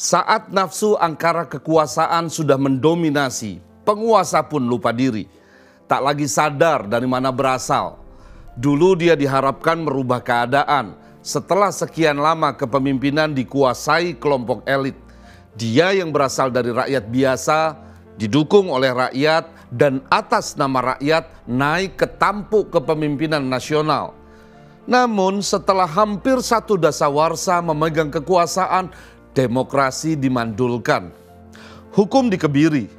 Saat nafsu angkara kekuasaan sudah mendominasi, penguasa pun lupa diri. Tak lagi sadar dari mana berasal. Dulu dia diharapkan merubah keadaan. Setelah sekian lama kepemimpinan dikuasai kelompok elit. Dia yang berasal dari rakyat biasa, didukung oleh rakyat, dan atas nama rakyat naik ke tampuk kepemimpinan nasional. Namun setelah hampir satu dasawarsa memegang kekuasaan, demokrasi dimandulkan, hukum dikebiri,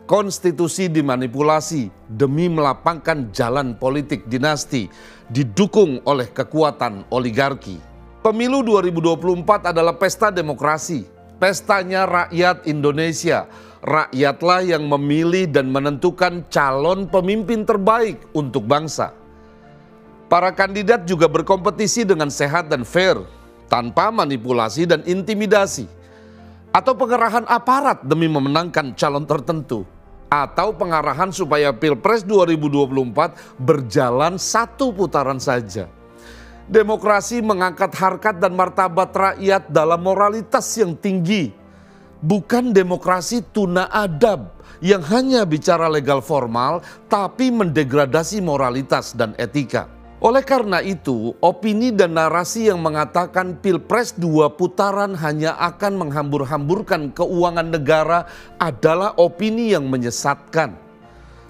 konstitusi dimanipulasi demi melapangkan jalan politik dinasti didukung oleh kekuatan oligarki. Pemilu 2024 adalah pesta demokrasi, pestanya rakyat Indonesia. Rakyatlah yang memilih dan menentukan calon pemimpin terbaik untuk bangsa. Para kandidat juga berkompetisi dengan sehat dan fair, tanpa manipulasi dan intimidasi, atau pengerahan aparat demi memenangkan calon tertentu, atau pengarahan supaya Pilpres 2024 berjalan satu putaran saja. Demokrasi mengangkat harkat dan martabat rakyat dalam moralitas yang tinggi, bukan demokrasi tuna adab yang hanya bicara legal formal tapi mendegradasi moralitas dan etika. Oleh karena itu, opini dan narasi yang mengatakan Pilpres 2 putaran hanya akan menghambur-hamburkan keuangan negara adalah opini yang menyesatkan.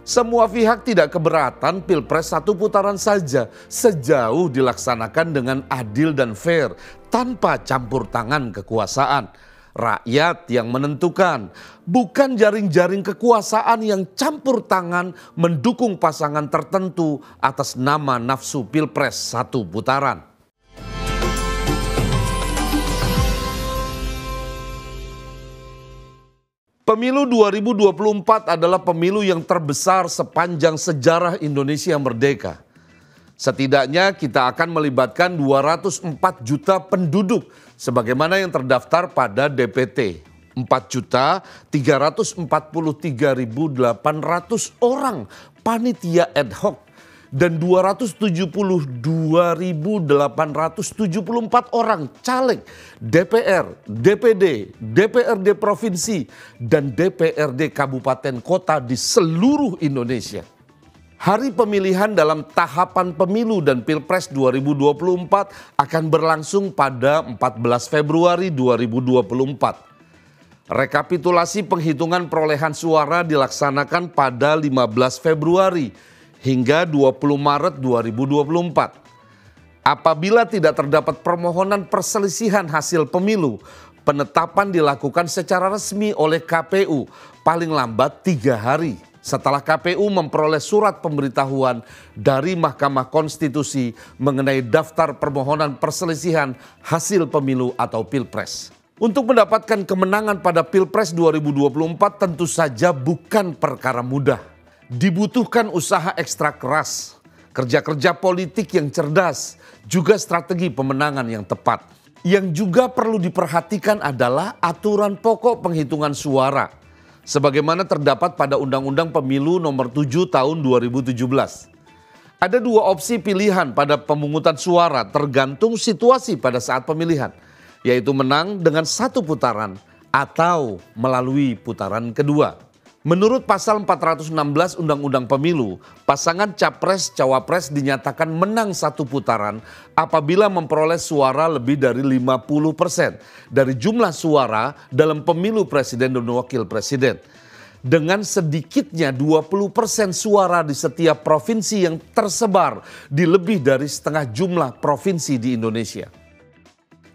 Semua pihak tidak keberatan Pilpres 1 putaran saja, sejauh dilaksanakan dengan adil dan fair, tanpa campur tangan kekuasaan. Rakyat yang menentukan, bukan jaring-jaring kekuasaan yang campur tangan mendukung pasangan tertentu atas nama nafsu Pilpres 1 putaran. Pemilu 2024 adalah pemilu yang terbesar sepanjang sejarah Indonesia merdeka. Setidaknya kita akan melibatkan 204 juta penduduk sebagaimana yang terdaftar pada DPT. 4.343.800 orang panitia ad hoc dan 272.874 orang caleg DPR, DPD, DPRD provinsi, dan DPRD kabupaten kota di seluruh Indonesia. Hari pemilihan dalam tahapan pemilu dan Pilpres 2024 akan berlangsung pada 14 Februari 2024. Rekapitulasi penghitungan perolehan suara dilaksanakan pada 15 Februari hingga 20 Maret 2024. Apabila tidak terdapat permohonan perselisihan hasil pemilu, penetapan dilakukan secara resmi oleh KPU paling lambat 3 hari. Setelah KPU memperoleh surat pemberitahuan dari Mahkamah Konstitusi mengenai daftar permohonan perselisihan hasil pemilu atau Pilpres. Untuk mendapatkan kemenangan pada Pilpres 2024 tentu saja bukan perkara mudah. Dibutuhkan usaha ekstra keras, kerja-kerja politik yang cerdas, juga strategi pemenangan yang tepat. Yang juga perlu diperhatikan adalah aturan pokok penghitungan suara, sebagaimana terdapat pada Undang-Undang Pemilu Nomor 7 Tahun 2017. Ada 2 opsi pilihan pada pemungutan suara tergantung situasi pada saat pemilihan, yaitu menang dengan 1 putaran atau melalui putaran kedua. Menurut pasal 416 Undang-Undang Pemilu, pasangan Capres-Cawapres dinyatakan menang 1 putaran apabila memperoleh suara lebih dari 50% dari jumlah suara dalam pemilu presiden dan wakil presiden. Dengan sedikitnya 20% suara di setiap provinsi yang tersebar di lebih dari setengah jumlah provinsi di Indonesia.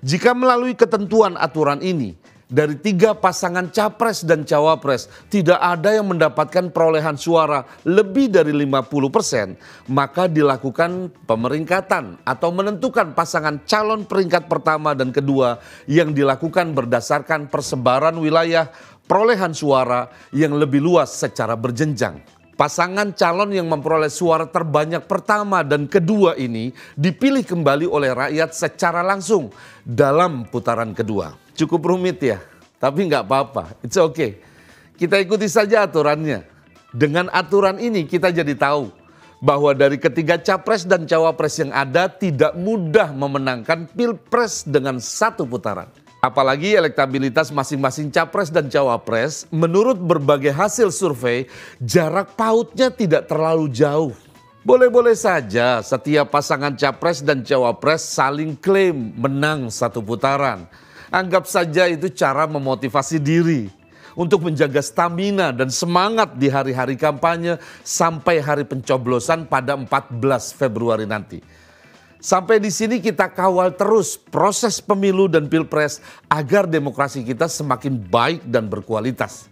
Jika melalui ketentuan aturan ini, dari 3 pasangan capres dan cawapres tidak ada yang mendapatkan perolehan suara lebih dari 50%, maka dilakukan pemeringkatan atau menentukan pasangan calon peringkat pertama dan kedua yang dilakukan berdasarkan persebaran wilayah perolehan suara yang lebih luas secara berjenjang. Pasangan calon yang memperoleh suara terbanyak pertama dan kedua ini dipilih kembali oleh rakyat secara langsung dalam putaran kedua. Cukup rumit ya, tapi nggak apa-apa, it's okay. Kita ikuti saja aturannya. Dengan aturan ini kita jadi tahu bahwa dari ketiga capres dan cawapres yang ada tidak mudah memenangkan Pilpres dengan 1 putaran. Apalagi elektabilitas masing-masing capres dan cawapres menurut berbagai hasil survei jarak pautnya tidak terlalu jauh. Boleh-boleh saja setiap pasangan capres dan cawapres saling klaim menang satu putaran. Anggap saja itu cara memotivasi diri untuk menjaga stamina dan semangat di hari-hari kampanye sampai hari pencoblosan pada 14 Februari nanti. Sampai di sini kita kawal terus proses pemilu dan pilpres agar demokrasi kita semakin baik dan berkualitas.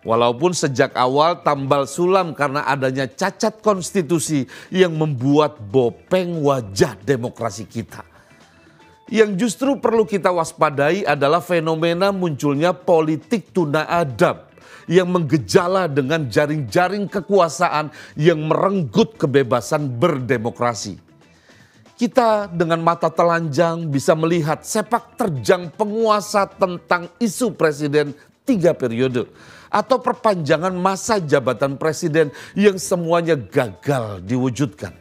Walaupun sejak awal tambal sulam karena adanya cacat konstitusi yang membuat bopeng wajah demokrasi kita. Yang justru perlu kita waspadai adalah fenomena munculnya politik tuna adab yang menggejala dengan jaring-jaring kekuasaan yang merenggut kebebasan berdemokrasi. Kita dengan mata telanjang bisa melihat sepak terjang penguasa tentang isu presiden 3 periode atau perpanjangan masa jabatan presiden yang semuanya gagal diwujudkan.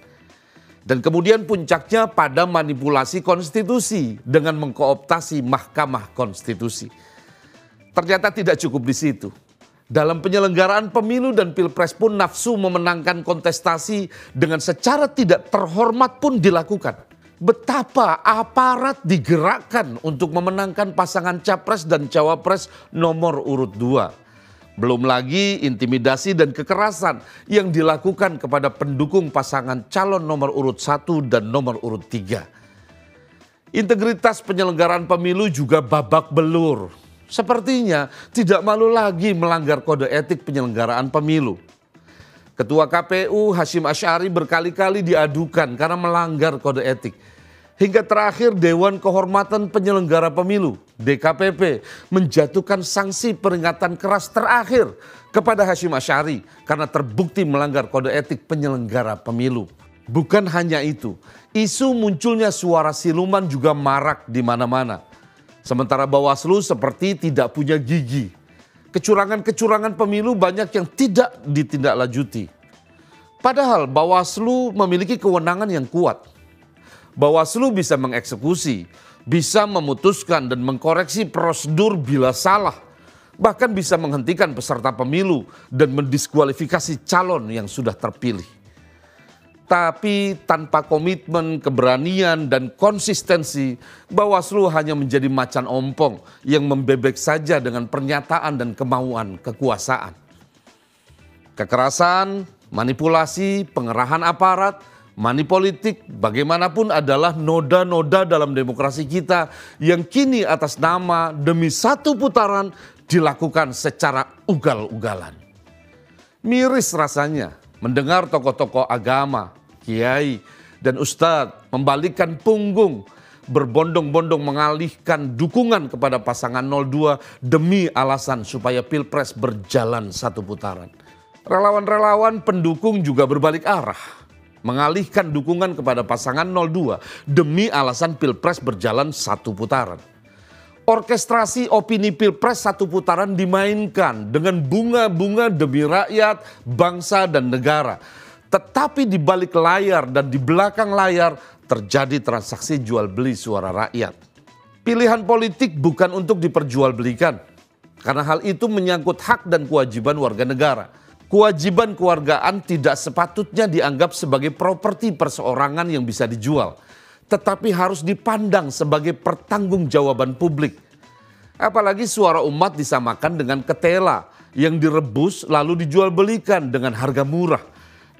Dan kemudian puncaknya pada manipulasi konstitusi dengan mengkooptasi Mahkamah Konstitusi. Ternyata tidak cukup di situ. Dalam penyelenggaraan pemilu dan pilpres pun nafsu memenangkan kontestasi dengan secara tidak terhormat pun dilakukan. Betapa aparat digerakkan untuk memenangkan pasangan capres dan cawapres nomor urut 2. Belum lagi intimidasi dan kekerasan yang dilakukan kepada pendukung pasangan calon nomor urut 1 dan nomor urut 3. Integritas penyelenggaraan pemilu juga babak belur. Sepertinya tidak malu lagi melanggar kode etik penyelenggaraan pemilu. Ketua KPU Hasyim Asy'ari berkali-kali diadukan karena melanggar kode etik. Hingga terakhir Dewan Kehormatan Penyelenggara Pemilu (DKPP) menjatuhkan sanksi peringatan keras terakhir kepada Hasyim Asy'ari karena terbukti melanggar kode etik penyelenggara pemilu. Bukan hanya itu, isu munculnya suara siluman juga marak di mana-mana. Sementara Bawaslu seperti tidak punya gigi. Kecurangan-kecurangan pemilu banyak yang tidak ditindaklanjuti. Padahal Bawaslu memiliki kewenangan yang kuat. Bawaslu bisa mengeksekusi, bisa memutuskan dan mengkoreksi prosedur bila salah. Bahkan bisa menghentikan peserta pemilu dan mendiskualifikasi calon yang sudah terpilih. Tapi tanpa komitmen, keberanian, dan konsistensi, Bawaslu hanya menjadi macan ompong yang membebek saja dengan pernyataan dan kemauan kekuasaan. Kekerasan, manipulasi, pengerahan aparat, money politik bagaimanapun adalah noda-noda dalam demokrasi kita yang kini atas nama demi satu putaran dilakukan secara ugal-ugalan. Miris rasanya mendengar tokoh-tokoh agama, kiai, dan ustadz membalikkan punggung, berbondong-bondong mengalihkan dukungan kepada pasangan 02 demi alasan supaya pilpres berjalan satu putaran. Relawan-relawan pendukung juga berbalik arah, mengalihkan dukungan kepada pasangan 02 demi alasan pilpres berjalan satu putaran. Orkestrasi opini pilpres satu putaran dimainkan dengan bunga-bunga demi rakyat, bangsa, dan negara. Tetapi di balik layar dan di belakang layar terjadi transaksi jual beli suara rakyat. Pilihan politik bukan untuk diperjualbelikan, karena hal itu menyangkut hak dan kewajiban warga negara. Kewajiban kewargaan tidak sepatutnya dianggap sebagai properti perseorangan yang bisa dijual, tetapi harus dipandang sebagai pertanggungjawaban publik. Apalagi suara umat disamakan dengan ketela yang direbus lalu dijual belikan dengan harga murah,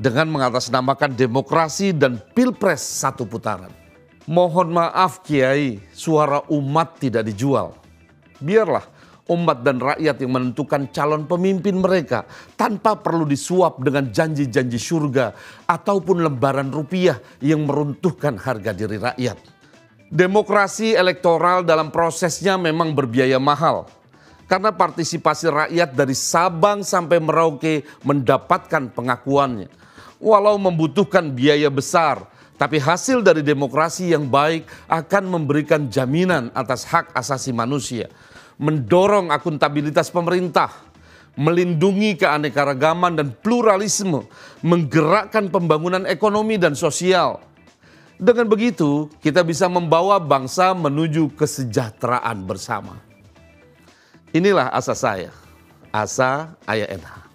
dengan mengatasnamakan demokrasi dan pilpres satu putaran. Mohon maaf Kiai, suara umat tidak dijual. Biarlah umat dan rakyat yang menentukan calon pemimpin mereka tanpa perlu disuap dengan janji-janji surga ataupun lembaran rupiah yang meruntuhkan harga diri rakyat. Demokrasi elektoral dalam prosesnya memang berbiaya mahal, karena partisipasi rakyat dari Sabang sampai Merauke mendapatkan pengakuannya. Walau membutuhkan biaya besar, tapi hasil dari demokrasi yang baik akan memberikan jaminan atas hak asasi manusia, mendorong akuntabilitas pemerintah, melindungi keanekaragaman dan pluralisme, menggerakkan pembangunan ekonomi dan sosial. Dengan begitu, kita bisa membawa bangsa menuju kesejahteraan bersama. Inilah asa saya, asa Ayah NH.